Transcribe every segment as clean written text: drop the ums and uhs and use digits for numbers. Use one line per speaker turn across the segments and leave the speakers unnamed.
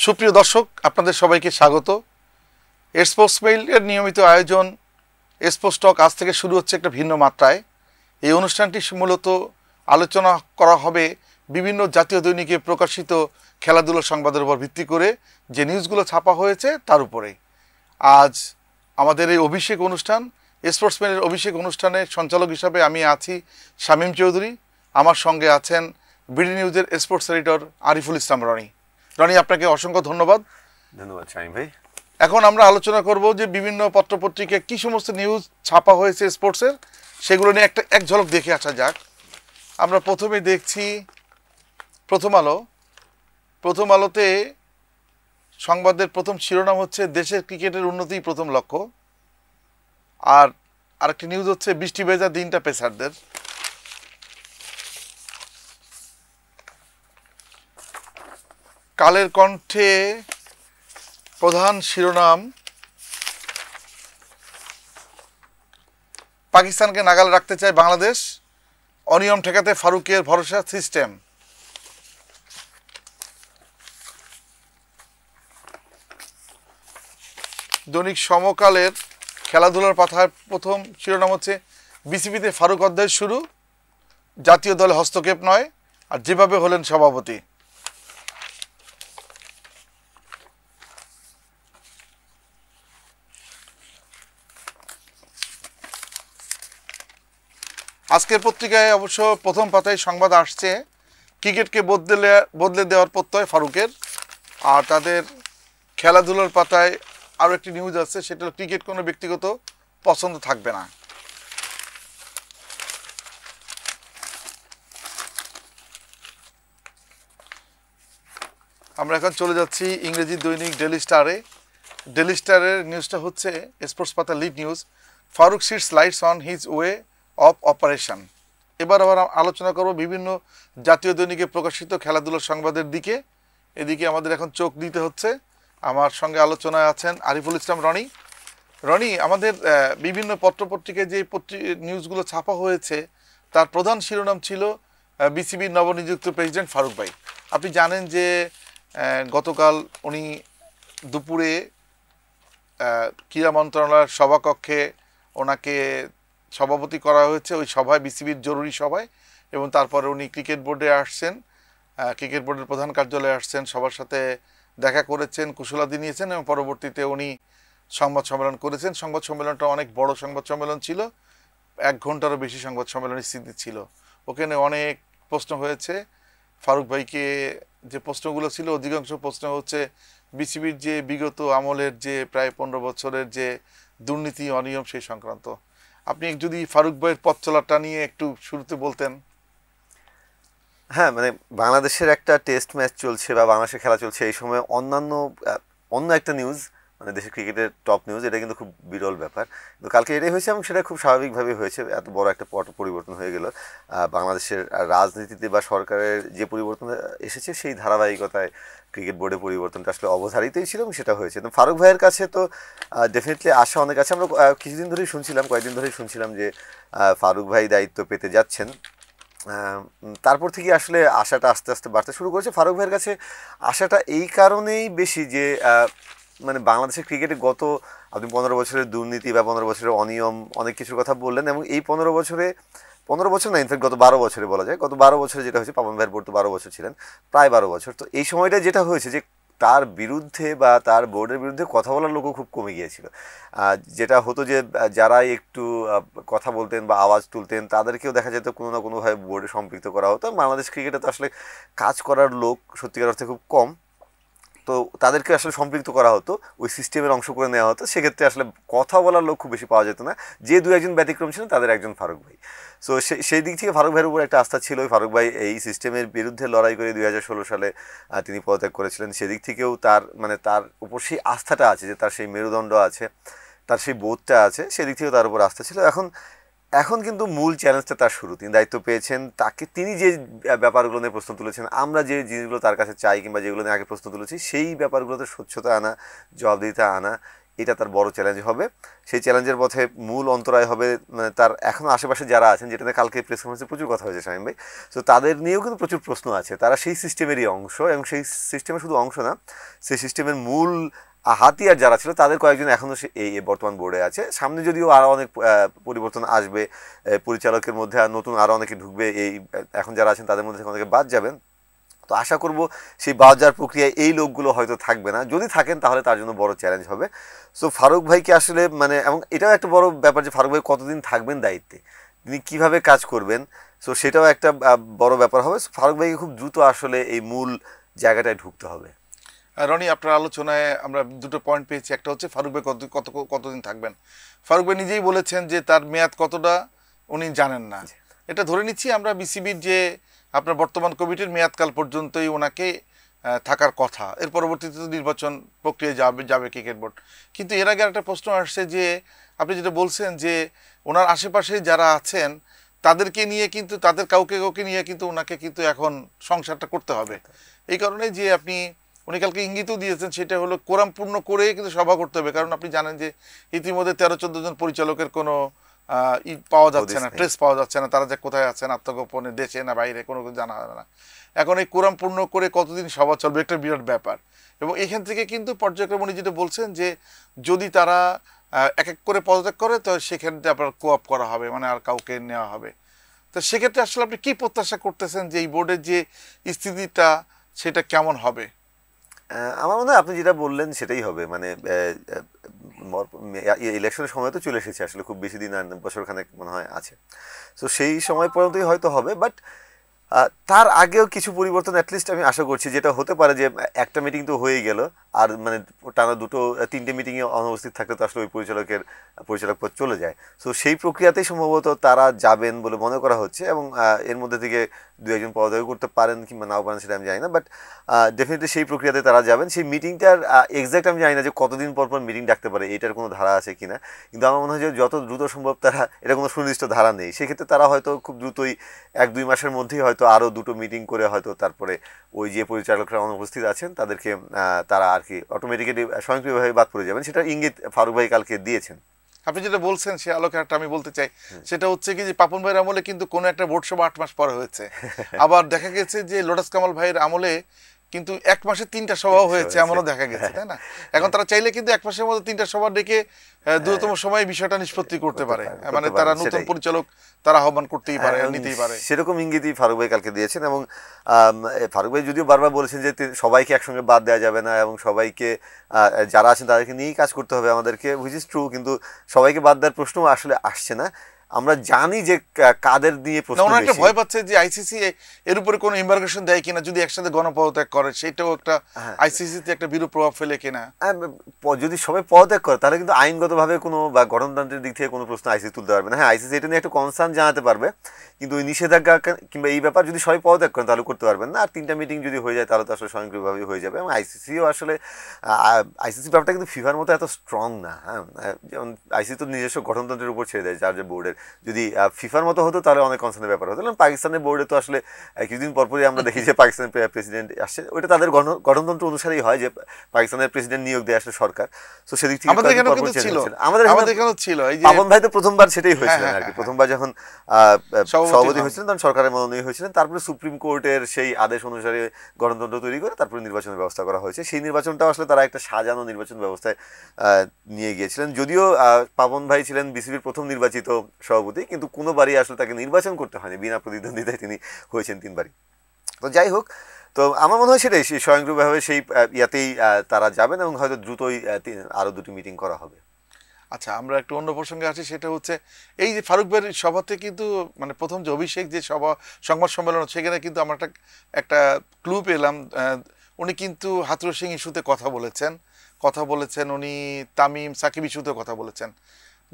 সুপ্রিয় দর্শক, আপনাদের সবাইকে স্বাগত। স্পোর্টস মেইলের নিয়মিত আয়োজন স্পোর্টস টক আজ থেকে শুরু হচ্ছে একটা ভিন্ন মাত্রায়। এই অনুষ্ঠানটি মূলত আলোচনা করা হবে বিভিন্ন জাতীয় দৈনিকে প্রকাশিত খেলাধুলার সংবাদের উপর ভিত্তি করে যে নিউজগুলো ছাপা হয়েছে তার উপরে। আজ আমাদের এই অভিষেক অনুষ্ঠান, স্পোর্টস মেইলের অভিষেক অনুষ্ঠানের সঞ্চালক হিসাবে আমি আছি শামীম চৌধুরী। আমার সঙ্গে আছেন বিডি নিউজের স্পোর্টস এডিটর আরিফুল ইসলাম রনি। রনি, আপনাকে অসংখ্য ধন্যবাদ।
ধন্যবাদ শামীম ভাই।
এখন আমরা আলোচনা করব যে বিভিন্ন পত্রপত্রিকায় কী সমস্ত নিউজ ছাপা হয়েছে স্পোর্টসের, সেগুলো নিয়ে এক ঝলক দেখে আসা যাক। আমরা প্রথমে দেখছি প্রথম আলো। প্রথম আলোতে সংবাদের প্রথম শিরোনাম হচ্ছে দেশের ক্রিকেটের উন্নতিই প্রথম লক্ষ্য। আর আরেকটি নিউজ হচ্ছে বৃষ্টি ভেজা দিনটা পেসারদের। কালের কণ্ঠে প্রধান শিরোনাম, পাকিস্তানকে নাগাল রাখতে চায় বাংলাদেশ, অনিয়ম ঠেকাতে ফারুকের ভরসা সিস্টেম। দৈনিক সমকালের খেলাধুলার পাতায় প্রথম শিরোনাম হচ্ছে বিসিবিতে ফারুক অধ্যায় শুরু, জাতীয় দলে হস্তক্ষেপ নয়, আর যেভাবে হলেন সভাপতি। আজকের পত্রিকায় অবশ্য প্রথম পাতায় সংবাদ আসছে ক্রিকেটকে বদলে দেওয়ার প্রত্যয় ফারুকের। আর তাদের খেলাধুলার পাতায় আরও একটি নিউজ আছে, সেটা হলো ক্রিকেট কোনো ব্যক্তিগত পছন্দ থাকবে না। আমরা এখন চলে যাচ্ছি ইংরেজি দৈনিক ডেইলি স্টারে। ডেইলি স্টারের নিউজটা হচ্ছে স্পোর্টস পাতা lead news, Farooq sits lights on his way of operation. এবার আবার আলোচনা করব বিভিন্ন জাতীয় দৈনিকে প্রকাশিত খেলাধুলার সংবাদের দিকে। এদিকে আমাদের এখন চোখ দিতে হচ্ছে। আমার সঙ্গে আলোচনায় আছেন আরিফুল ইসলাম রনি। রনি, আমাদের বিভিন্ন পত্রপত্রিকায় যে নিউজগুলো ছাপা হয়েছে তার প্রধান শিরোনাম ছিল বিসিবির নবনিযুক্ত প্রেসিডেন্ট ফারুক ভাই। আপনি জানেন যে গতকাল উনি দুপুরে ক্রীড়া মন্ত্রণালয়ের সভাকক্ষে ওনাকে সভাপতি করা হয়েছে, ওই সভায়, বিসিবির জরুরি সভায়। এবং তারপরে উনি ক্রিকেট বোর্ডে আসছেন, ক্রিকেট বোর্ডের প্রধান কার্যালয়ে আসছেন, সবার সাথে দেখা করেছেন, কুশলাদি নিয়েছেন এবং পরবর্তীতে উনি সংবাদ সম্মেলন করেছেন। সংবাদ সম্মেলনটা অনেক বড় সংবাদ সম্মেলন ছিল, 1 ঘন্টারও বেশি সংবাদ সম্মেলনের স্থিতি ছিল। ওখানে অনেক প্রশ্ন হয়েছে ফারুক ভাইকে। যে প্রশ্নগুলো ছিল অধিকাংশ প্রশ্ন হচ্ছে বিসিবির যে বিগত আমলের যে প্রায় 15 বছরের যে দুর্নীতি অনিয়ম সেই সংক্রান্ত। আপনি যদি ফারুক ভাইয়ের পথ চলাটা নিয়ে একটু শুরুতে বলতেন।
হ্যাঁ, মানে বাংলাদেশের একটা টেস্ট ম্যাচ চলছে বা বাংলাদেশের খেলা চলছে, এই সময় অন্য একটা নিউজ, মানে দেশের ক্রিকেটের টপ নিউজ, এটা কিন্তু খুব বিরল ব্যাপার। কিন্তু কালকে এটাই হয়েছে এবং সেটা খুব স্বাভাবিকভাবে হয়েছে। এত বড় একটা পট পরিবর্তন হয়ে গেল বাংলাদেশের রাজনীতিতে বা সরকারের যে পরিবর্তন এসেছে সেই ধারাবাহিকতায় ক্রিকেট বোর্ডে পরিবর্তনটা আসলে অবধারিতই ছিল এবং সেটা হয়েছে। তো ফারুক ভাইয়ের কাছে তো ডেফিনেটলি আশা অনেক আছে। আমরা কয়েকদিন ধরেই শুনছিলাম যে ফারুক ভাই দায়িত্ব পেতে যাচ্ছেন। তারপর থেকে আসলে আশাটা আস্তে আস্তে বাড়তে শুরু করেছে ফারুক ভাইয়ের কাছে। আশাটা এই কারণেই বেশি যে মানে বাংলাদেশের ক্রিকেটে আপনি 15 বছরের দুর্নীতি বা 15 বছরের অনিয়ম অনেক কিছুর কথা বললেন, এবং এই 15 বছর না, ইনফ্যাক্ট গত 12 বছরে বলা যায়, গত 12 বছরে যেটা হয়েছে, পাপন ভাইয়ের বোর্ড তো 12 বছর ছিলেন, প্রায় 12 বছর। তো এই সময়টা যেটা হয়েছে যে তার বিরুদ্ধে বা তার বোর্ডের বিরুদ্ধে কথা বলার লোকও খুব কমে গিয়েছিল। যেটা হতো যে যারা একটু কথা বলতেন বা আওয়াজ তুলতেন তাদেরকেও দেখা যেত কোনো না কোনোভাবে বোর্ডে সম্পৃক্ত করা হতো। বাংলাদেশ ক্রিকেটে তো আসলে কাজ করার লোক সত্যিকার অর্থে খুব কম, তো তাদেরকে আসলে সম্পৃক্ত করা হতো, ওই সিস্টেমের অংশ করে নেওয়া হতো। সেক্ষেত্রে আসলে কথা বলার লোক খুব বেশি পাওয়া যেত না। যে 2-1 ব্যতিক্রম ছিলেন তাদের একজন ফারুক ভাই। সো সেই দিক থেকে ফারুক ভাইয়ের উপর একটা আস্থা ছিল। ফারুক ভাই এই সিস্টেমের বিরুদ্ধে লড়াই করে 2016 সালে তিনি পদত্যাগ করেছিলেন। সেদিক থেকেও তার উপর সেই আস্থাটা আছে, যে তার সেই মেরুদণ্ড আছে, তার সেই বোধটা আছে, সেদিক থেকেও তার উপর আস্থা ছিল। এখন এখন কিন্তু মূল চ্যালেঞ্জটা তার শুরু, তিনি দায়িত্ব পেয়েছেন, তাকে তিনি যে ব্যাপারগুলো নিয়ে প্রশ্ন তুলেছেন, আমরা যে জিনিসগুলো তার কাছে চাই কিংবা যেগুলো নিয়ে আগে প্রশ্ন তুলেছি সেই ব্যাপারগুলোতে স্বচ্ছতা আনা, জবাবদিহিতা আনা, এটা তার বড় চ্যালেঞ্জ হবে। সেই চ্যালেঞ্জের পথে মূল অন্তরায় হবে মানে তার এখনও আশেপাশে যারা আছেন, যেটাতে কালকে প্রেস কনফারেন্সে প্রচুর কথা হয়েছে শামীম ভাই, তো তাদের নিয়েও কিন্তু প্রচুর প্রশ্ন আছে। তারা সেই সিস্টেমেরই অংশ, এবং সেই সিস্টেমের শুধু অংশ না, সেই সিস্টেমের মূল হাতিয়ার যারা ছিল তাদের কয়েকজন এখনও এই বর্তমান বোর্ডে আছে। সামনে যদিও আরও অনেক পরিবর্তন আসবে, পরিচালকের মধ্যে আর নতুন আরও অনেকে ঢুকবে, এই এখন যারা আছেন তাদের মধ্যে অনেকে বাদ যাবেন। তো আশা করব সেই বাদ যাওয়ার প্রক্রিয়ায় এই লোকগুলো হয়তো থাকবে না, যদি থাকেন তাহলে তার জন্য বড় চ্যালেঞ্জ হবে। সো ফারুক ভাইকে আসলে মানে, এবং এটাও একটা বড় ব্যাপার যে ফারুক ভাই কতদিন থাকবেন দায়িত্বে, তিনি কীভাবে কাজ করবেন, সো সেটাও একটা বড় ব্যাপার হবে। ফারুক ভাইকে খুব দ্রুত আসলে এই মূল জায়গাটায় ঢুকতে হবে।
রনি, আপনার আলোচনায় আমরা দুটো পয়েন্ট পেয়েছি। একটা হচ্ছে ফারুক ভাই কতদিন থাকবেন। ফারুক ভাই নিজেই বলেছেন যে তার মেয়াদ কতটা উনি জানেন না। এটা ধরে নিচ্ছি আমরা বিসিবির যে আপনার বর্তমান কমিটির মেয়াদকাল পর্যন্তই ওনাকে থাকার কথা, এর পরবর্তীতে নির্বাচন প্রক্রিয়া যাবে ক্রিকেট বোর্ড। কিন্তু এর আগে একটা প্রশ্ন আসছে যে আপনি যেটা বলছেন যে ওনার আশেপাশে যারা আছেন তাদেরকে নিয়ে কিন্তু, তাদের কাউকে নিয়ে কিন্তু ওনাকে কিন্তু এখন সংসারটা করতে হবে। এই কারণে যে উনি কালকে ইঙ্গিতও দিয়েছেন, সেটা হলো কোরাম পূর্ণ করেই কিন্তু সভা করতে হবে। কারণ আপনি জানেন যে ইতিমধ্যে 13-14 জন পরিচালকের কোনো পাওয়া যাচ্ছে না, ট্রেস পাওয়া যাচ্ছে না, তারা যে কোথায় আছেন আত্মগোপনে, দেশে না বাইরে, কোনো কিছু জানা হবে না। এখন এই কোরাম পূর্ণ করে কতদিন সভা চলবে, একটা বিরাট ব্যাপার। এবং এখান থেকে কিন্তু পর্যায়ক্রমে উনি যেটা বলছেন যে যদি তারা এক এক করে পদত্যাগ করে তো সেক্ষেত্রে আপনার কোঅপ করা হবে, মানে আর কাউকে নেওয়া হবে। তো সেক্ষেত্রে আসলে আপনি কি প্রত্যাশা করতেছেন যে এই বোর্ডের যে স্থিতিটা সেটা কেমন হবে?
আমার মনে হয় আপনি যেটা বললেন সেটাই হবে। মানে ইলেকশনের সময় তো চলে এসেছে, আসলে খুব বেশি দিন আর বছরখানেক মনে হয় আছে। তো সেই সময় পর্যন্তই হয়তো হবে, বাট তার আগেও কিছু পরিবর্তন অ্যাটলিস্ট আমি আশা করছি। যেটা হতে পারে যে একটা মিটিং তো হয়ে গেল, আর মানে টানা 2-3টে মিটিংয়ে অনুপস্থিত থাকলে তো আসলে ওই পরিচালক পদ চলে যায়। সো সেই প্রক্রিয়াতেই সম্ভবত তারা যাবেন বলে মনে করা হচ্ছে, এবং এর মধ্যে থেকে 2-1জন পদত্যাগ করতে পারেন কিংবা নাও পারেন সেটা আমি জানি না, বাট ডেফিনেটলি সেই প্রক্রিয়াতে তারা যাবেন। সেই মিটিংটার এক্স্যাক্ট আমি জানি না যে কতদিন পর পর মিটিং ডাকতে পারে, এটার কোনো ধারা আছে কিনা, কিন্তু আমার মনে হয় যে যত দ্রুত সম্ভব তারা, এটা কোনো সুনির্দিষ্ট ধারা নেই, সেক্ষেত্রে তারা হয়তো খুব দ্রুতই 1-2 মাসের মধ্যেই হয়তো আরও 2টো মিটিং করে হয়তো তারপরে ওই যে পরিচালকরা অনুপস্থিত আছেন তাদেরকে তারা আর কি অটোমেটিক্যালি স্বয়ংক্রিয়ভাবে বাদ পড়ে যাবেন। সেটা ইঙ্গিত ফারুক ভাই কালকে দিয়েছেন।
আপনি যেটা বলছেন সে আলোকে একটা আমি বলতে চাই, সেটা হচ্ছে কি যে পাপন ভাইয়ের আমলে কিন্তু কোনো একটা বোর্ড সভা 8 মাস পরে হয়েছে। আবার দেখা গেছে যে লোটাস কামাল ভাইয়ের আমলে কিন্তু 1 মাসে 3টা সভাও হয়েছে, এমনও দেখা গেছে, তাই না? এখন তারা চাইলে কিন্তু 1 মাসের মধ্যে 3টা সভা ডেকে দ্রুততম সময়ে বিষয়টা নিষ্পত্তি করতে পারে। মানে তারা নতুন পরিচালক তারা আহ্বান করতেই পারে, নিতেই পারে।
সেরকম ইঙ্গিতই ফারুক ভাই কালকে দিয়েছেন। এবং ফারুক ভাই যদিও বারবার বলেছেন যে সবাইকে একসঙ্গে বাদ দেওয়া যাবে না, এবং সবাইকে যারা আছেন তাদেরকে নিয়েই কাজ করতে হবে আমাদেরকে, হুইচ ইজ ট্রু, কিন্তু সবাইকে বাদ দেওয়ার প্রশ্ন আসলে আসছে না। আমরা জানি যে কাদের দিয়ে প্রশ্ন,
ওনারা একটা ভয় পাচ্ছে যে আইসিসি এর উপরে কোনো ইনভার্গেশন দেয় কিনা, যদি একসাথে গণপদত্যাগ করে সেটাও একটা আইসিসিতে একটা বিরূপ প্রভাব ফেলে কিনা।
যদি সবাই পদত্যাগ করে তাহলে কিন্তু আইনগতভাবে কোনো বা গণতন্ত্রের দিক থেকে কোনো প্রশ্ন আইসিসি তুলতে পারবে না। হ্যাঁ, আইসিসি এটা নিয়ে একটা কনসার্ন জানাতে পারবে, কিন্তু ওই নিষেধাজ্ঞা কিংবা এই ব্যাপার যদি সবাই পদত্যাগ করেন তাহলে করতে পারবেন না। আর 3টা মিটিং যদি হয়ে যায় তাহলে তো আসলে স্বয়ংক্রিয়ভাবেই হয়ে যাবে। এবং আইসিসিও আসলে আইসিসি ব্যাপারটা কিন্তু ফিফার মতো এত স্ট্রং না। হ্যাঁ, যেমন আইসিসি তো নিজস্ব গঠনতন্ত্রের উপর ছেড়ে দেয়, যার যে বোর্ডের। যদি ফিফার মতো হতো তাহলে অনেক কনসার্নের ব্যাপার হতো। পাকিস্তানের বোর্ডে তো আসলে কিছুদিন পরপরই আমরা দেখি যে পাকিস্তানের প্রেসিডেন্ট আসছে, ওইটা তাদের গঠনতন্ত্র অনুসারেই হয় যে পাকিস্তানের প্রেসিডেন্ট নিয়োগ দেয় আসলে সরকার। তো সেদিক থেকে আমাদের এখানেও ছিল। পাবন ভাই তো প্রথমবার সেটাই হয়েছিল আর কি, প্রথমবার যখন সভাপতি হয়েছিলেন তখন সরকারের মনোনয়ন হয়েছিলেন, তারপরে সুপ্রিম কোর্টের সেই আদেশ অনুসারে গণতন্ত্র তৈরি করে তারপরে নির্বাচনের ব্যবস্থা করা হয়েছে। সেই নির্বাচনটা আসলে তারা একটা সাজানো নির্বাচন ব্যবস্থায় নিয়ে গিয়েছিলেন। যদিও পাবন ভাই ছিলেন বিসিবির প্রথম নির্বাচিত সভাপতি, কিন্তু কোনোবারই আসলে তাকে নির্বাচন করতে হয়নি, বিনা প্রতিদ্বন্দ্বিতায় তিনি হয়েছেন 3বারই। তো যাই হোক, তো আমার মনে হয় সেটাই স্বয়ংক্রিয়ভাবে সেই ইয়াতেই তারা যাবেন, এবং হয়তো দ্রুতই আরও 2টি মিটিং করা হবে।
আচ্ছা, আমরা একটু অন্য প্রসঙ্গে আসি। সেটা হচ্ছে এই যে ফারুক ভাইয়ের সভাতে কিন্তু মানে প্রথম যে অভিষেক যে সংবাদ সম্মেলন, সেখানে কিন্তু আমরা একটা ক্লু পেলাম। উনি কিন্তু হাথুরুর সিং ইস্যুতে কথা বলেছেন, উনি তামিম সাকিব ইস্যুতে কথা বলেছেন।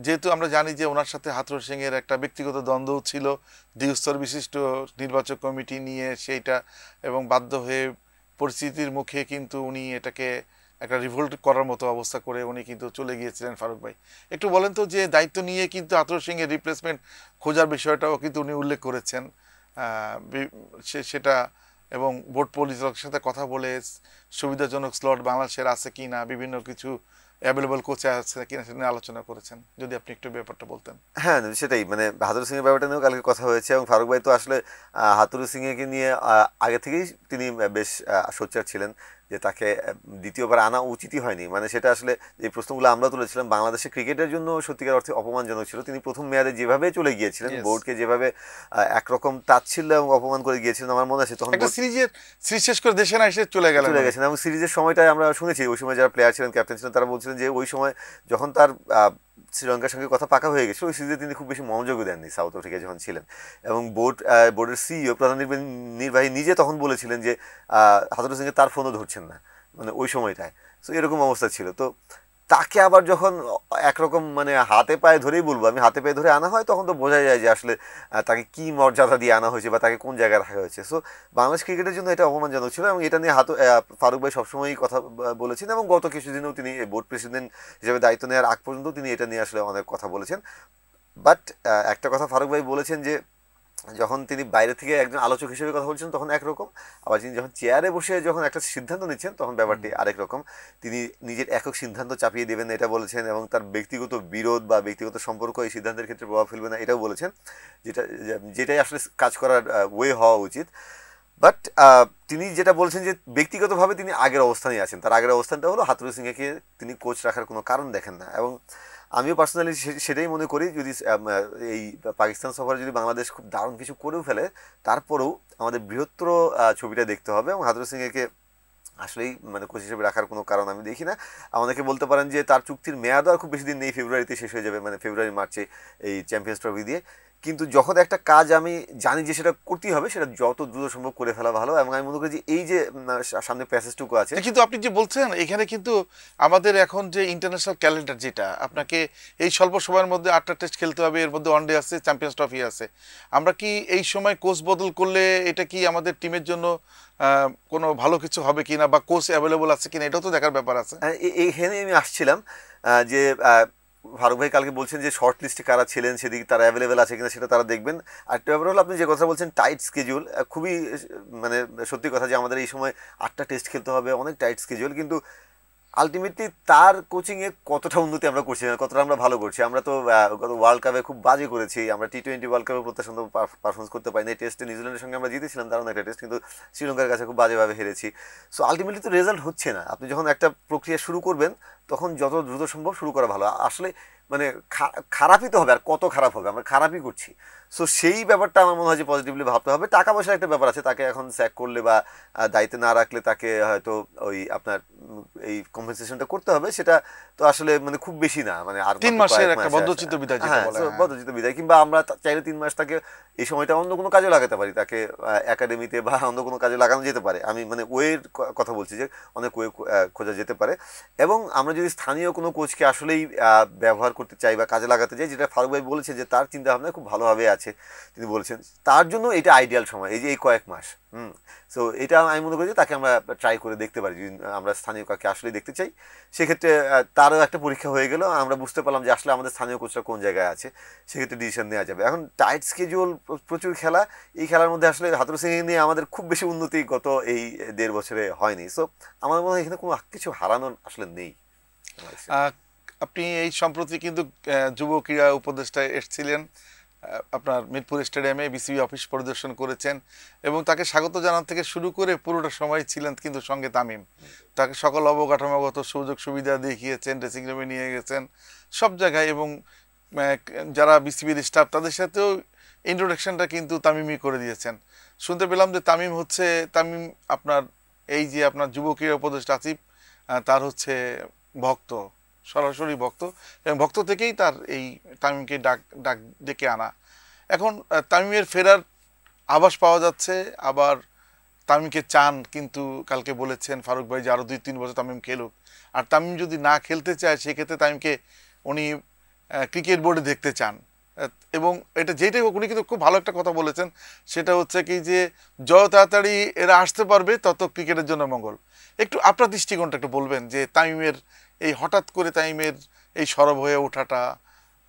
যেহেতু আমরা জানি যে ওনার সাথে হাথুরুর সিংয়ের একটা ব্যক্তিগত দ্বন্দ্ব ছিল দ্বিস্তর বিশিষ্ট নির্বাচক কমিটি নিয়ে সেইটা, এবং বাধ্য হয়ে পরিস্থিতির মুখে কিন্তু উনি এটাকে একটা রিভোল্ট করার মতো অবস্থা করে উনি কিন্তু চলে গিয়েছিলেন ফারুক ভাই। একটু বলেন তো যে দায়িত্ব নিয়ে কিন্তু আতর সিংয়ের রিপ্লেসমেন্ট খোঁজার বিষয়টাও কিন্তু উনি উল্লেখ করেছেন সেটা, এবং বোর্ড পরিচালকের সাথে কথা বলে সুবিধাজনক স্লট বাংলাদেশের আছে কি না, বিভিন্ন কিছু অ্যাভেলেবল কোচে আছে কিনা সেটা নিয়ে আলোচনা করেছেন। যদি আপনি একটু ব্যাপারটা বলতেন।
হ্যাঁ, সেটাই মানে হাতুরু সিং এর ব্যাপারটা নিয়েও কালকে কথা হয়েছে, এবং ফারুক ভাই তো আসলে হাতুরু সিং একে নিয়ে আগে থেকেই তিনি বেশ সোচ্চার ছিলেন যে তাকে দ্বিতীয়বার আনা উচিতই হয়নি। মানে সেটা আসলে যে প্রশ্নগুলো আমরা তুলেছিলাম বাংলাদেশের ক্রিকেটের জন্য সত্যিকার অর্থে অপমানজনক ছিল। তিনি প্রথম মেয়াদে যেভাবে চলে গিয়েছিলেন, বোর্ডকে যেভাবে একরকম তাচ্ছিল্য এবং অপমান করে গিয়েছিলেন, আমার মনে আছে তখন
সিরিজ শেষ করে দেশে না এসে চলে গেছেন।
এবং সিরিজের সময়টায় আমরা শুনেছি ওই সময় যারা প্লেয়ার ছিলেন, ক্যাপ্টেন ছিলেন, তারা বলছিলেন যে ওই সময় যখন তার শ্রীলঙ্কার সঙ্গে কথা পাকা হয়ে গেছে, ওই সিরিজে তিনি খুব বেশি মনোযোগও দেননি সাউথ আফ্রিকায় যখন ছিলেন। এবং বোর্ডের সিইও প্রধান নির্বাহী নিজে তখন বলেছিলেন যে হাতুরু সিং তার ফোনও ধরছেন না মানে ওই সময়টায়। সো এরকম অবস্থা ছিল। তো তাকে আবার যখন একরকম মানে হাতে পায়ে ধরেই বলবো আমি, হাতে পায়ে ধরে আনা হয়, তখন তো বোঝা যায় যে আসলে তাকে কি মর্যাদা দিয়ে আনা হয়েছে বা তাকে কোন জায়গায় রাখা হয়েছে। সো বাংলাদেশ ক্রিকেটের জন্য এটা অপমানজনক ছিল, এবং এটা নিয়ে ফারুক ভাই সবসময়ই কথা বলেছেন, এবং গত কিছুদিনেও তিনি বোর্ড প্রেসিডেন্ট হিসেবে দায়িত্ব নেওয়ার আগ পর্যন্ত তিনি এটা নিয়ে আসলে অনেক কথা বলেছেন। বাট একটা কথা ফারুক ভাই বলেছেন যে যখন তিনি বাইরে থেকে একজন আলোচক হিসেবে কথা বলছেন তখন একরকম, আবার তিনি যখন চেয়ারে বসে যখন একটা সিদ্ধান্ত নিচ্ছেন তখন ব্যাপারটি আরেক রকম। তিনি নিজের একক সিদ্ধান্ত চাপিয়ে দেবেন এটা বলেছেন, এবং তার ব্যক্তিগত বিরোধ বা ব্যক্তিগত সম্পর্ক এই সিদ্ধান্তের ক্ষেত্রে প্রভাব ফেলবে না এটাও বলেছেন, যেটাই আসলে কাজ করার ওয়ে হওয়া উচিত। বাট তিনি যেটা বলছেন যে ব্যক্তিগতভাবে তিনি আগের অবস্থানেই আছেন। তার আগের অবস্থানটা হলো হাতুরু সিংকে তিনি কোচ রাখার কোনো কারণ দেখেন না, এবং আমিও পার্সোনালি সেটাই মনে করি। যদি এই পাকিস্তান সফরে যদি বাংলাদেশ খুব দারুণ কিছু করেও ফেলে, তারপরেও আমাদের বৃহত্তর ছবিটা দেখতে হবে, এবং হাতুরু সিংকে আসলেই মানে কোচ হিসেবে রাখার কোনো কারণ আমি দেখি না। আমাদেরকে বলতে পারেন যে তার চুক্তির মেয়াদও আর খুব বেশি দিন নেই, ফেব্রুয়ারিতে শেষ হয়ে যাবে, মানে ফেব্রুয়ারি মার্চে এই চ্যাম্পিয়ন্স ট্রফি দিয়ে। কিন্তু যখন একটা কাজ আমি জানি যে সেটা করতেই হবে, সেটা যত দ্রুত সম্ভব করে ফেলা ভালো। এবং আমি মনে করি যে এই যে সামনে প্যাসেজটুকু আছে,
কিন্তু আপনি যে বলছেন এখানে কিন্তু আমাদের এখন যে ইন্টারন্যাশনাল ক্যালেন্ডার, যেটা আপনাকে এই স্বল্প সময়ের মধ্যে 8টা টেস্ট খেলতে হবে, এর মধ্যে ওয়ানডে আছে, চ্যাম্পিয়ন্স ট্রফি আছে, আমরা কি এই সময় কোচ বদল করলে এটা কি আমাদের টিমের জন্য কোনো ভালো কিছু হবে কিনা, বা কোচ অ্যাভেলেবল আছে কিনা, এটাও তো দেখার ব্যাপার আছে।
এইখানে আমি আসছিলাম যে ফারুক ভাই কালকে বলছেন যে শর্ট লিস্টে কারা ছিলেন সেদিকে তারা অ্যাভেলেবেল আছে কিনা সেটা তারা দেখবেন। আর একটা ব্যাপার হলো আপনি যে কথা বলছেন টাইট স্কেডিউল, খুবই মানে সত্যি কথা যে আমাদের এই সময় 8টা টেস্ট খেলতে হবে, অনেক টাইট স্কেডিউল। কিন্তু আলটিমেটলি তার কোচিংয়ে কতটা উন্নতি আমরা করছি না, কতটা আমরা ভালো করছি। আমরা তো গত ওয়ার্ল্ড কাপে খুব বাজে করেছি, আমরা টি-20 ওয়ার্ল্ড কাপে প্রত্যাশান্ত পারফরমেন্স করতে পারিনি। টেস্টে নিউজিল্যান্ডের সঙ্গে আমরা জিতেছিলাম দারুণ একটা টেস্ট, কিন্তু শ্রীলঙ্কার কাছে খুব বাজেভাবে হেরেছি। সো আলটিমেটলি তো রেজাল্ট হচ্ছে না। আপনি যখন একটা প্রক্রিয়া শুরু করবেন তখন যত দ্রুত সম্ভব শুরু করা ভালো। আসলে মানে খারাপই তো হবে, আর কত খারাপ হবে, আমরা খারাপই করছি। সো সেই ব্যাপারটা আমার মনে হয় যে পজিটিভলি ভাবতে হবে। টাকা পয়সার একটা ব্যাপার আছে, তাকে এখন স্যাক করলে বা দায়িত্বে না রাখলে তাকে হয়তো ওই আপনার এই কম্পেনসেশনটা করতে হবে, সেটা তো আসলে মানে খুব বেশি না, মানে আর
3 মাসের একটা বদ্ধচিত্ত বিদায়,
হ্যাঁ বদ্ধচিত্ত বিদায়। কিংবা আমরা চাইলে 3 মাস তাকে এই সময়টা অন্য কোনো কাজে লাগাতে পারি, তাকে একাডেমিতে বা অন্য কোনো কাজে লাগানো যেতে পারে। আমি মানে ওয়ের কথা বলছি যে অনেক ওয়ে খোঁজা যেতে পারে। এবং আমরা যদি স্থানীয় কোনো কোচকে আসলেই ব্যবহার করতে চাই বা কাজে লাগাতে চাই, যেটা ফারুক ভাই বলেছে যে তার চিন্তা ভাবনা খুব ভালোভাবে আছে, তিনি বলেছেন তার জন্য এটা আইডিয়াল সময়, এই যে এই কয়েক মাস। সো এটা আমি মনে করি যে তাকে আমরা ট্রাই করে দেখতে পারি। যদি আমরা স্থানীয় কাকে আসলেই দেখতে চাই, সেক্ষেত্রে তারও একটা পরীক্ষা হয়ে গেল, আমরা বুঝতে পারলাম যে আসলে আমাদের স্থানীয় কোচরা কোন জায়গায় আছে, সেক্ষেত্রে ডিসিশন নেওয়া যাবে। এখন টাইট স্কেডিউল, প্রচুর খেলা, এই খেলার মধ্যে আসলে হাতুরু সিং নিয়ে আমাদের খুব বেশি উন্নতি গত এই 1.5 বছরে হয়নি। সো আমার মনে হয় এখানে কোনো কিছু হারানোর আসলে নেই।
আপনি এই সম্প্রতি কিন্তু যুব ক্রীড়া উপদেষ্টা এসেছিলেন আপনার মিরপুর স্টেডিয়ামে, বিসিবি অফিস পরিদর্শন করেছেন, এবং তাকে স্বাগত জানান থেকে শুরু করে পুরোটা সময় ছিলেন কিন্তু সঙ্গে তামিম। তাকে সকল অবকাঠামোগত সুযোগ সুবিধা দেখিয়েছেন, ড্রেসিং রুমে নিয়ে গেছেন সব জায়গায়, এবং যারা বিসিবির স্টাফ তাদের সাথেও ইন্ট্রোডাকশনটা কিন্তু তামিমই করে দিয়েছেন। শুনতে পেলাম যে তামিম আপনার এই যে আপনার যুব ক্রীড়া উপদেষ্টা আসিফ, তার হচ্ছে ভক্ত, সরাসরি ভক্ত, এবং ভক্ত থেকেই তার এই তামিমকে ডাক ডেকে আনা। এখন তামিমের ফেরার আভাস পাওয়া যাচ্ছে, আবার তামিমকে চান, কিন্তু কালকে বলেছেন ফারুক ভাই যে আরও 2-3 বছর তামিম খেলুক। আর তামিম যদি না খেলতে চায় সেক্ষেত্রে তামিমকে উনি ক্রিকেট বোর্ডে দেখতে চান। এবং এটা যেটাই হোক, উনি কিন্তু খুব ভালো একটা কথা বলেছেন, সেটা হচ্ছে কি যে যত তাড়াতাড়ি এরা আসতে পারবে তত ক্রিকেটের জন্য মঙ্গল। একটু আপনার দৃষ্টিকোণটা একটু বলবেন যে তামিমের এই হঠাৎ করে তামিমের এই সরব হয়ে ওঠাটা,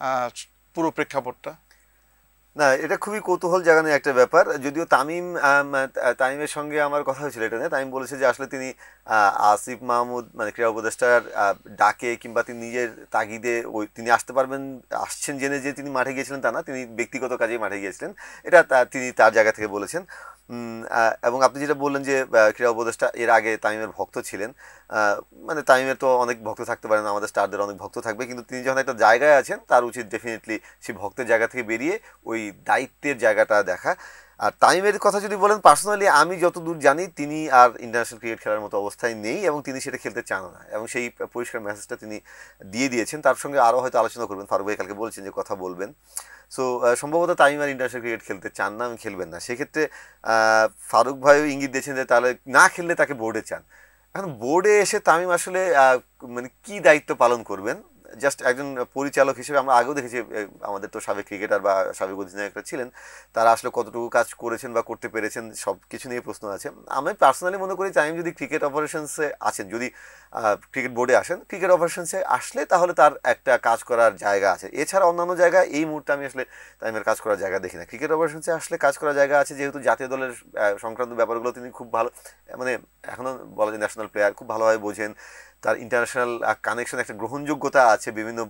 আহ, পুরো প্রেক্ষাপটটা।
না, এটা খুবই কৌতূহল জাগানো একটা ব্যাপার। যদিও তামিমের সঙ্গে আমার কথা হয়েছিল এটা নিয়ে। তামিম বলেছে যে আসলে তিনি আসিফ মাহমুদ মানে ক্রীড়া উপদেষ্টার ডাকে কিংবা তিনি নিজের তাগিদে তিনি আসতে পারবেন, আসছেন জেনে যে তিনি মাঠে গিয়েছিলেন তা না, তিনি ব্যক্তিগত কাজেই মাঠে গিয়েছিলেন। এটা তিনি তার জায়গা থেকে বলেছেন। এবং আপনি যেটা বললেন যে ক্রীড়া উপদেষ্টা এর আগে তামিমের ভক্ত ছিলেন, আহ, মানে তামিমের তো অনেক ভক্ত থাকতে পারেন, আমাদের স্টারদের অনেক ভক্ত থাকবে, কিন্তু তিনি যখন একটা জায়গায় আছেন তার উচিত ডেফিনেটলি সেই ভক্তের জায়গা থেকে বেরিয়ে ওই দায়িত্বের জায়গাটা দেখা। আর তামিমের কথা যদি বলেন, পার্সোনালি আমি যতদূর জানি তিনি আর ইন্টারন্যাশনাল ক্রিকেট খেলার মতো অবস্থায় নেই এবং তিনি সেটা খেলতে চান না, এবং সেই পরিষ্কার মেসেজটা তিনি দিয়ে দিয়েছেন। তার সঙ্গে আরও হয়তো আলোচনা করবেন, ফারুক ভাই কালকে বলছেন যে কথা বলবেন। সো সম্ভবত তামিম আর ইন্টারন্যাশনাল ক্রিকেট খেলতে চান না এবং খেলবেন না। সেক্ষেত্রে ফারুক ভাইও ইঙ্গিত দিয়েছেন যে তাহলে না খেললে তাকে বোর্ডে চান। এখন বোর্ডে এসে তামিম আসলে মানে কি দায়িত্ব পালন করবেন? জাস্ট একজন পরিচালক হিসেবে আমরা আগেও দেখেছি, আমাদের তো সাবেক ক্রিকেটার বা সাবেক অধিনায়করা ছিলেন, তারা আসলে কতটুকু কাজ করেছেন বা করতে পেরেছেন সব কিছু নিয়ে প্রশ্ন আছে। আমি পার্সোনালি মনে করি তামিম যদি ক্রিকেট অপারেশনসে আছেন, যদি ক্রিকেট বোর্ডে আসেন, ক্রিকেট অপারেশনসে আসলে তাহলে তার একটা কাজ করার জায়গা আছে। এছাড়া অন্যান্য জায়গায় এই মুহূর্তে আমি আসলে তামিমের কাজ করার জায়গা দেখি না। ক্রিকেট অপারেশনসে আসলে কাজ করার জায়গা আছে, যেহেতু জাতীয় দলের সংক্রান্ত ব্যাপারগুলো তিনি খুব ভালো, মানে এখনও বলা যায় ন্যাশনাল প্লেয়ার, খুব ভালোভাবে বোঝেন। তার ইন্টারন্যাশনাল কানেকশন, একটা গ্রহণযোগ্যতা আছে বিভিন্ন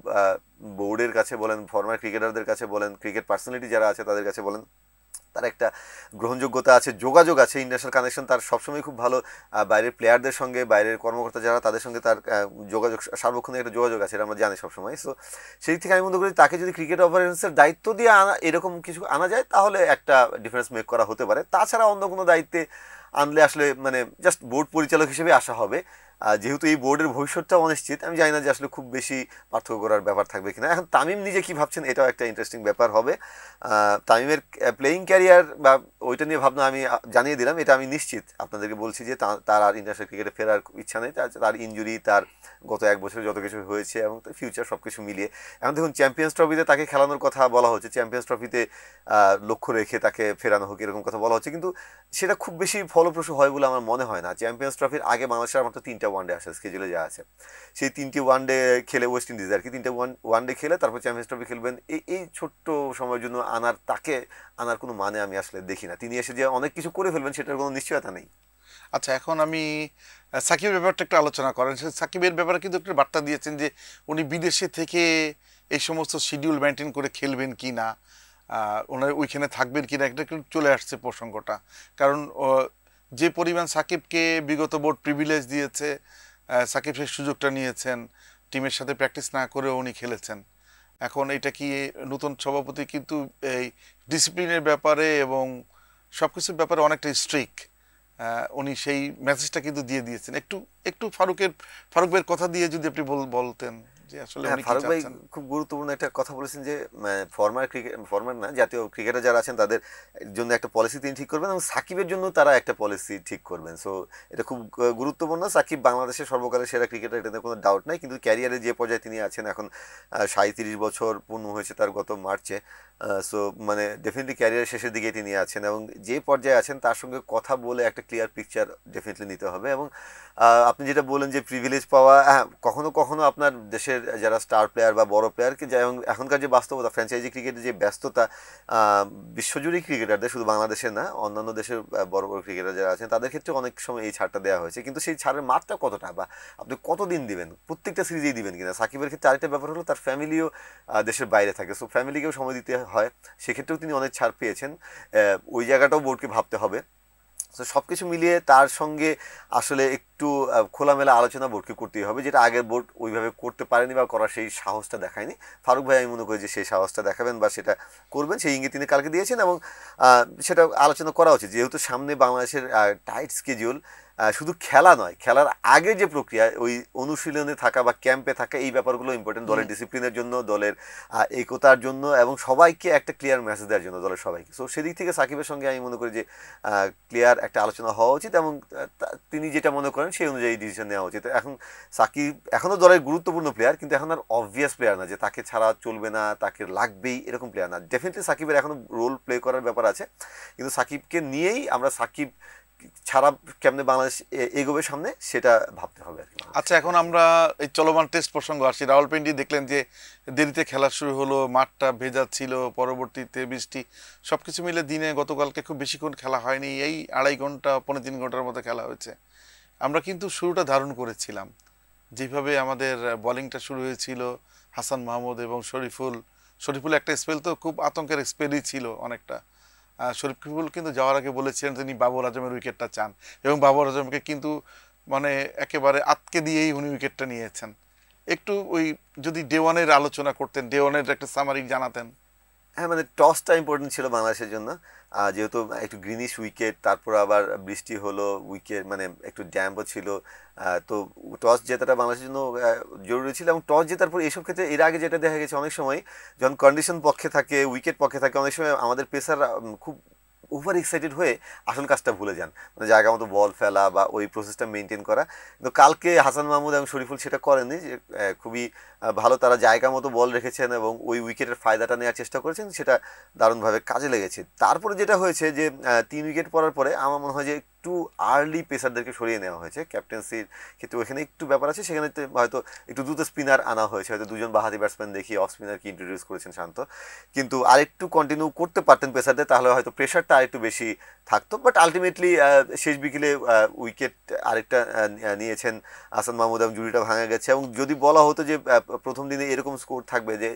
বোর্ডের কাছে বলেন, ফরমার ক্রিকেটারদের কাছে বলেন, ক্রিকেট পার্সোনালিটি যারা আছে তাদের কাছে বলেন, তার একটা গ্রহণযোগ্যতা আছে, যোগাযোগ আছে, ইন্টারন্যাশনাল কানেকশন তার সবসময় খুব ভালো। বাইরের প্লেয়ারদের সঙ্গে, বাইরের কর্মকর্তা যারা তাদের সঙ্গে তার যোগাযোগ, সার্বক্ষণিক একটা যোগাযোগ আছে, এটা আমরা জানি সবসময়। সো সেই থেকে আমি মনে করি তাকে যদি ক্রিকেট অপারেশনসের দায়িত্ব দিয়ে আনা, এরকম কিছু আনা যায়, তাহলে একটা ডিফারেন্স মেক করা হতে পারে। তাছাড়া অন্য কোনো দায়িত্বে আনলে আসলে মানে জাস্ট বোর্ড পরিচালক হিসেবে আসা হবে। যেহেতু এই বোর্ডের ভবিষ্যৎটা অনিশ্চিত, আমি জানি না যে আসলে খুব বেশি পার্থক্য করার ব্যাপার থাকবে কিনা। এখন তামিম নিজে কি ভাবছেন, এটাও একটা ইন্টারেস্টিং ব্যাপার হবে। তামিমের প্লেয়িং ক্যারিয়ার বা ওইটা নিয়ে ভাবনা আমি জানিয়ে দিলাম, এটা আমি নিশ্চিত আপনাদেরকে বলছি যে তার আর ইন্টারন্যাশনাল ক্রিকেটে ফেরার ইচ্ছা নেই। তার ইনজুরি, তার গত এক বছরে যত কিছু হয়েছে এবং তার ফিউচার সব কিছু মিলিয়ে, এখন দেখুন চ্যাম্পিয়ন্স ট্রফিতে তাকে খেলানোর কথা বলা হচ্ছে, চ্যাম্পিয়ন্স ট্রফিতে লক্ষ্য রেখে তাকে ফেরানো হোক এরকম কথা বলা হচ্ছে, কিন্তু সেটা খুব বেশি ফলপ্রসূ হয় বলে আমার মনে হয় না। চ্যাম্পিয়ন্স ট্রফির আগে বাংলাদেশের মাত্র 3টা ওয়ানডে আসে স্কেজুলে যা আছে, সেই 3টি ওয়ানডে খেলে ওয়েস্ট ইন্ডিজ আর কি 3টে ওয়ানডে খেলে তারপর চ্যাম্পিয়ন্স ট্রফি খেলবেন। এই ছোট্ট সময়ের জন্য তাকে আনার কোনো মানে আমি আসলে দেখি না। তিনি এসে যে অনেক কিছু করে ফেলবেন সেটার কোনো নিশ্চয়তা নেই।
আচ্ছা, এখন আমি সাকিবের ব্যাপারটা একটু আলোচনা করেন। সাকিবের ব্যাপারে কিন্তু একটু বার্তা দিয়েছেন যে উনি বিদেশে থেকে এই সমস্ত শিডিউল মেনটেন করে খেলবেন কি না, ওনার ওইখানে থাকবেন কি না, এটা একটু চলে আসছে প্রসঙ্গটা। কারণ যে পরিমাণ সাকিবকে বিগত বোর্ড প্রিভিলেজ দিয়েছে, সাকিব সেই সুযোগটা নিয়েছেন, টিমের সাথে প্র্যাকটিস না করেও উনি খেলেছেন। এখন এটা কি নতুন সভাপতি কিন্তু এই ডিসিপ্লিনের ব্যাপারে এবং সব কিছুর ব্যাপারে অনেকটা স্ট্রিক্ট, উনি সেই মেসেজটা কিন্তু দিয়ে দিয়েছেন। একটু একটু ফারুক ভাইয়ের কথা দিয়ে যদি আপনি বলতেন যে আসলে
হ্যাঁ,
উনি কি
ফারুক ভাই
চাচ্ছেন।
খুব গুরুত্বপূর্ণ একটা কথা বলেছেন যে ফরমার না, জাতীয় ক্রিকেটার যারা আছেন তাদের জন্য একটা পলিসি তিনি ঠিক করবেন এবং সাকিবের জন্য তারা একটা পলিসি ঠিক করবেন। সো এটা খুব গুরুত্বপূর্ণ। সাকিব বাংলাদেশের সর্বকালের সেরা ক্রিকেটার, এটাতে কোনো ডাউট নাই, কিন্তু ক্যারিয়ারে যে পর্যায়ে তিনি আছেন এখন, 37 বছর পূর্ণ হয়েছে তার গত মার্চে। সো মানে ডেফিনেটলি ক্যারিয়ারের শেষের দিকে তিনি আছেন এবং যে পর্যায়ে আছেন তার সঙ্গে কথা বলে একটা ক্লিয়ার পিকচার ডেফিনেটলি নিতে হবে। এবং আপনি যেটা বলেন যে প্রিভিলেজ পাওয়া, হ্যাঁ কখনো কখনো আপনার দেশের যারা স্টার প্লেয়ার বা বড় প্লেয়ারকে, যেমন এখনকার যে বাস্তবতা, ফ্র্যাঞ্চাইজি ক্রিকেটের যে ব্যস্ততা, বিশ্বজুড়ে ক্রিকেটারদের, শুধু বাংলাদেশের না অন্যান্য দেশের বড় বড় ক্রিকেটার যারা আছেন তাদের ক্ষেত্রে অনেক সময় এই ছাড়টা দেওয়া হয়েছে, কিন্তু সেই ছাড়ের মাত্রা কতটা বা আপনি কতদিন দিবেন, প্রত্যেকটা সিরিজেই দিবেন কিনা। সাকিবের ক্ষেত্রে আরেকটা ব্যাপার হলো তার ফ্যামিলিও দেশের বাইরে থাকে, সো ফ্যামিলিকেও সময় দিতে হয়, সেক্ষেত্রেও তিনি অনেক ছাড় পেয়েছেন। ওই জায়গাটাও বোর্ডকে ভাবতে হবে। তো সব কিছু মিলিয়ে তার সঙ্গে আসলে একটু খোলামেলা আলোচনা বোর্ডকে করতেই হবে, যেটা আগের বোর্ড ওইভাবে করতে পারেনি বা করার সেই সাহসটা দেখায়নি। ফারুক ভাই আমি মনে করি যে সেই সাহসটা দেখাবেন বা সেটা করবেন, সেই ইঙ্গিত তিনি কালকে দিয়েছেন এবং সেটা আলোচনা করা উচিত। যেহেতু সামনে বাংলাদেশের টাইট স্কেডিউল, শুধু খেলা নয়, খেলার আগে যে প্রক্রিয়া, ওই অনুশীলনে থাকা বা ক্যাম্পে থাকা, এই ব্যাপারগুলো ইম্পর্টেন্ট দলের ডিসিপ্লিনের জন্য, দলের একতার জন্য এবং সবাইকে একটা ক্লিয়ার মেসেজ দেওয়ার জন্য, দলের সবাইকে। সো সেদিক থেকে সাকিবের সঙ্গে আমি মনে করি যে ক্লিয়ার একটা আলোচনা হওয়া উচিত এবং তিনি যেটা মনে করেন সেই অনুযায়ী ডিসিশন নেওয়া উচিত। এখন সাকিব এখনও দলের গুরুত্বপূর্ণ প্লেয়ার, কিন্তু এখন আর অবভিয়াস প্লেয়ার না যে তাকে ছাড়া চলবে না, তাকে লাগবেই, এরকম প্লেয়ার না। ডেফিনেটলি সাকিবের এখনও রোল প্লে করার ব্যাপার আছে, কিন্তু সাকিবকে নিয়েই আমরা সাকিব ছাড়া কেমনে বাংলাদেশ এগোবে সামনে সেটা ভাবতে হবে আর কি।
আচ্ছা, এখন আমরা এই চলমান টেস্ট প্রসঙ্গ আসছি। রাওয়ালপিন্ডি দেখলেন যে দেরিতে খেলা শুরু হলো, মাঠটা ভেজা ছিল, পরবর্তীতে বৃষ্টি, সবকিছু মিলে দিনে গতকালকে খুব বেশিক্ষণ খেলা হয়নি, এই 2.5 ঘন্টা 3.25 ঘন্টার মতো খেলা হয়েছে। আমরা কিন্তু শুরুটা দারুণ করেছিলাম, যেভাবে আমাদের বোলিংটা শুরু হয়েছিল হাসান মাহমুদ এবং শরীফুল একটা স্পেল তো খুব আতঙ্কের স্পেলই ছিল অনেকটা। শরীফুল কিন্তু যাওয়ার আগে বলেছিলেন তিনি বাবর আজমের উইকেটটা চান, এবং বাবর আজমকে কিন্তু মানে একেবারে আটকে দিয়েই উনি উইকেটটা নিয়েছেন। একটু ওই যদি ডে ওয়ানের আলোচনা করতেন, ডে ওয়ানের একটা সামারি জানাতেন।
হ্যাঁ, মানে টসটা ইম্পর্টেন্ট ছিল বাংলাদেশের জন্য, যেহেতু একটু গ্রিনিশ উইকেট, তারপর আবার বৃষ্টি হলো, উইকেট মানে একটু ড্যাম্পও ছিল। তো টস জেতাটা বাংলাদেশের জন্য জরুরি ছিল, এবং টস জেতার পর এইসব ক্ষেত্রে এর আগে যেটা দেখা গেছে অনেক সময় যখন কন্ডিশন পক্ষে থাকে, উইকেট পক্ষে থাকে, অনেক সময় আমাদের পেসার খুব ওভার এক্সাইটেড হয়ে আসল কাজটা ভুলে যান, মানে জায়গা মতো বল ফেলা বা ওই প্রসেসটা মেনটেন করা। কিন্তু কালকে হাসান মাহমুদ এবং শরীফুল সেটা করেননি, যে খুবই ভালো তারা জায়গা মতো বল রেখেছেন এবং ওই উইকেটের ফায়দাটা নেওয়ার চেষ্টা করেছেন, সেটা দারুণভাবে কাজে লেগেছে। তারপরে যেটা হয়েছে যে 3 উইকেট পড়ার পরে আমার মনে হয় যে একটু আর্লি পেসারদেরকে সরিয়ে নেওয়া হয়েছে ক্যাপ্টেন্সির ক্ষেত্রে, ওখানে একটু ব্যাপার আছে, সেখানে হয়তো একটু দ্রুত স্পিনার আনা হয়েছে, হয়তো 2 জন বাহাতি ব্যাটসম্যান দেখিয়ে অফ স্পিনারকে ইন্ট্রোডিউস করেছেন শান্ত। কিন্তু আরেকটু কন্টিনিউ করতে পারতেন পেসারদের, তাহলে হয়তো প্রেশারটা আরেকটু বেশি থাকতো। বাট আলটিমেটলি শেষ বিকেলে উইকেট আরেকটা নিয়েছেন হাসান মাহমুদ এবং জুড়িটা ভাঙা গেছে। এবং যদি বলা হতো যে প্রথম দিনে এরকম স্কোর থাকবে যে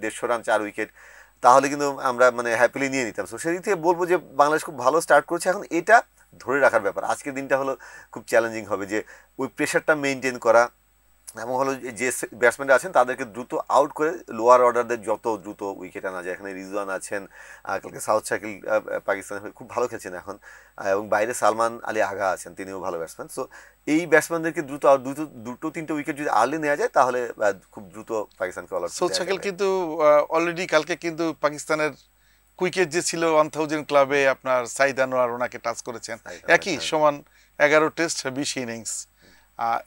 150 রান 4 উইকেট, তাহলে কিন্তু আমরা মানে হ্যাপিলি নিয়ে নিতাম। সো সেই দিক থেকে বলবো যে বাংলাদেশ খুব ভালো স্টার্ট করছে। এখন এটা ধরে রাখার ব্যাপার, আজকের দিনটা হলো খুব চ্যালেঞ্জিং হবে, যে ওই প্রেশারটা মেনটেন করা, এবং হলো যে ব্যাটসম্যানরা আছেন তাদেরকে দ্রুত আউট করে লোয়ার অর্ডারদের যত দ্রুত উইকেট আনা যায়। এখানে রিজওয়ান আছেন, কালকে সাউথ শাকিল পাকিস্তানের হয়ে খুব ভালো খেলছেন এখন, এবং বাইরে সালমান আলী আগা আছেন, তিনিও ভালো ব্যাটসম্যান। সো এই ব্যাটসম্যানদেরকে দ্রুত দুটো 3টে উইকেট যদি আর্লি নেওয়া যায়, তাহলে খুব দ্রুত পাকিস্তানকে অল আউট
সৌদ শাকিল কিন্তু অলরেডি কালকে কিন্তু পাকিস্তানের কুইকেট যে ছিল 1000 ক্লাবে আপনার সাইদ আনোয়ার ওনাকে টাচ করেছেন, একই সমান 11 টেস্ট 20 ইনিংস।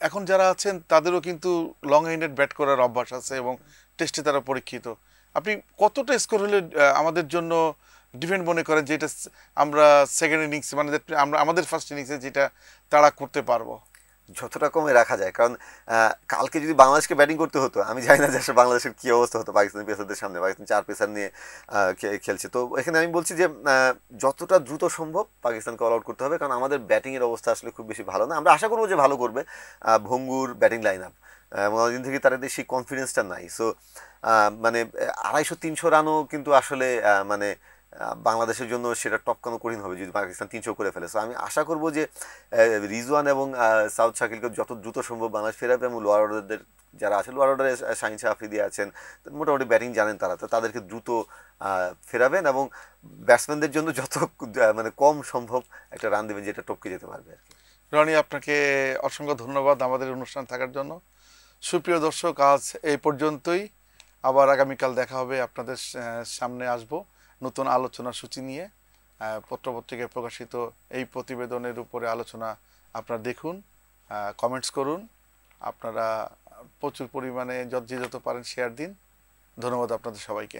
এখন যারা আছেন তাদেরও কিন্তু লং হ্যান্ডেড ব্যাট করার অভ্যাস আছে এবং টেস্টে তারা পরীক্ষিত। আপনি কতটা স্কোর হলে আমাদের জন্য ডিফেন্ড মনে করেন যে এটা আমরা সেকেন্ড ইনিংস মানে আমরা আমাদের ফার্স্ট ইনিংসে যেটা তাড়া করতে পারবো?
যতটা কমে রাখা যায়, কারণ কালকে যদি বাংলাদেশকে ব্যাটিং করতে হতো, আমি জানি না যে আসলে বাংলাদেশের কী অবস্থা হতো পাকিস্তানি পেসারদের সামনে। পাকিস্তান 4 পেসার নিয়ে খেলছে, তো এখানে আমি বলছি যে যতটা দ্রুত সম্ভব পাকিস্তানকে অল আউট করতে হবে, কারণ আমাদের ব্যাটিংয়ের অবস্থা আসলে খুব বেশি ভালো না। আমরা আশা করবো যে ভালো করবে, ভঙ্গুর ব্যাটিং লাইন আপ, অনেকদিন থেকে তাদের সেই কনফিডেন্সটা নাই। সো মানে 250-300 রানও কিন্তু আসলে মানে বাংলাদেশের জন্য সেটা টপকানো কঠিন হবে যদি পাকিস্তান 300 করে ফেলে। সো আমি আশা করব যে রিজওয়ান এবং সাউথ শাকিলকে যত দ্রুত সম্ভব বাংলাদেশ ফেরাবে, এবং লোয়ার অর্ডারদের যারা আছে, লোয়ার অর্ডারে শাহিন শাহ আফ্রিদি আছেন, মোটামুটি ব্যাটিং জানেন তারা, তো তাদেরকে দ্রুত ফেরাবেন এবং ব্যাটসম্যানদের জন্য যত মানে কম সম্ভব একটা রান দেবেন, যেটা টপকে যেতে পারবে আর কি।
রনি, আপনাকে অসংখ্য ধন্যবাদ আমাদের অনুষ্ঠান থাকার জন্য। সুপ্রিয় দর্শক, আজ এই পর্যন্তই। আবার আগামীকাল দেখা হবে, আপনাদের সামনে আসব নতুন আলোচনা সূচি নিয়ে। পত্রপত্রিকায় প্রকাশিত এই প্রতিবেদনের উপরে আলোচনা আপনারা দেখুন, কমেন্টস করুন, আপনারা প্রচুর পরিমাণে যে যত পারেন শেয়ার দিন। ধন্যবাদ আপনাদের সবাইকে।